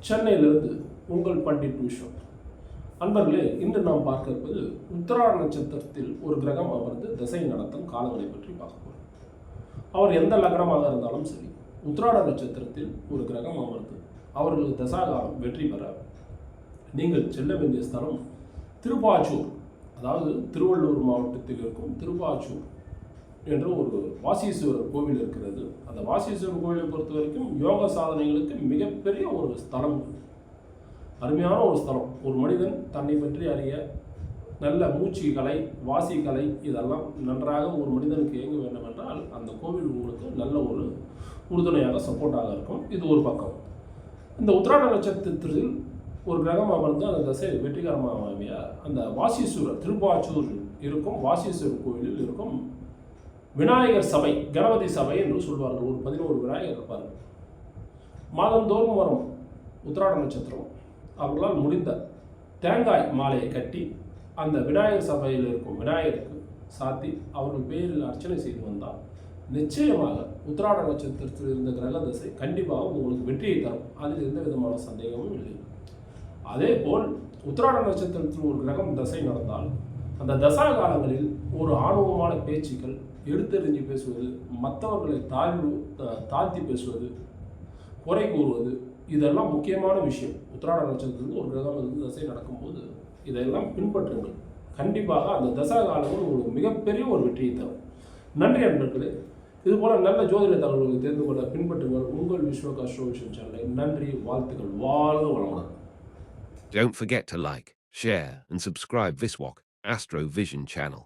சென்னையிலிருந்து உங்கள் பண்டிட் விஸ்வம். அன்பர்களே, இன்று நாம் பார்க்க இருப்பது உத்திராட நட்சத்திரத்தில் ஒரு கிரகம் அமர்ந்து திசை நடத்தும் காலங்களை பற்றி பார்க்க போகிறோம். அவர் எந்த லக்னமாக இருந்தாலும் சரி, உத்திராட நட்சத்திரத்தில் ஒரு கிரகம் அமர்ந்து அவர்களுக்கு தசாகாலம் வெற்றி பெற நீங்கள் செல்ல வேண்டிய ஸ்தலம் திருப்பாச்சூர். அதாவது திருவள்ளூர் மாவட்டத்தில் இருக்கும் திருப்பாச்சூர் என்ற ஒரு வாசீஸ்வரர் கோவில் இருக்கிறது. அந்த வாசீஸ்வரர் கோவிலை பொறுத்த வரைக்கும் யோக சாதனைகளுக்கு மிகப்பெரிய ஒரு ஸ்தலம், அருமையான ஒரு ஸ்தலம். ஒரு மனிதன் தன்னை பற்றி அறிய நல்ல மூச்சு கலை, வாசி கலை இதெல்லாம் நன்றாக ஒரு மனிதனுக்கு இயங்க வேண்டும் என்றால் அந்த கோவில் உங்களுக்கு நல்ல ஒரு உறுதுணையாக சப்போர்ட்டாக இருக்கும். இது ஒரு பக்கம். இந்த உத்திராட நட்சத்திரத்தில் ஒரு கிரகம் அமர்ந்து அந்த தசை வெற்றிகரமாக அந்த வாசீஸ்வரர் திருப்பாச்சூர் இருக்கும் வாசீஸ்வரர் கோவிலில் இருக்கும் விநாயகர் சபை, கணபதி சபை என்று சொல்வார்கள். ஒரு 11 விநாயகர் இருப்பார்கள். மாதந்தோறும் வரும் உத்திராட நட்சத்திரம் அவர்களால் முடிந்த தேங்காய் மாலையை கட்டி அந்த விநாயகர் சபையில் இருக்கும் விநாயகருக்கு சாத்தி அவர்கள் பேரில் அர்ச்சனை செய்து வந்தால் நிச்சயமாக உத்திராட நட்சத்திரத்தில் இருந்த கிரக தசை கண்டிப்பாக உங்களுக்கு வெற்றியை தரும். அதில் எந்த விதமான சந்தேகமும் இல்லை. அதே போல் உத்திராட நட்சத்திரத்தில் ஒரு கிரகம் தசை நடந்தால் அந்த தசா காலங்களில் ஒரு ஆணவமான பேச்சுக்கள், எடுத்தெறிஞ்சு பேசுவது, மற்றவர்களை தாழ்த்தி பேசுவது, குறை கூறுவது, இதெல்லாம் முக்கியமான விஷயம். உத்திராட நட்சத்திரத்தில் ஒரு கிரகம் இருந்து தசை நடக்கும்போது இதையெல்லாம் பின்பற்றுங்கள். கண்டிப்பாக அந்த தசா காலங்கள் உங்களுக்கு மிகப்பெரிய ஒரு வெற்றியை தரும். நன்றி நண்பர்களே. இதுபோல் நல்ல ஜோதிட தகவல்களை தெரிந்து கொள்ள பின்பற்றுங்கள் உங்கள் விஸ்வக் அஸ்ட்ரோவிஷன் சேனலை. நன்றி, வாழ்த்துக்கள், வாழ்க வளமுடன். Don't forget to like, share and subscribe Viswak Astro Vision channel.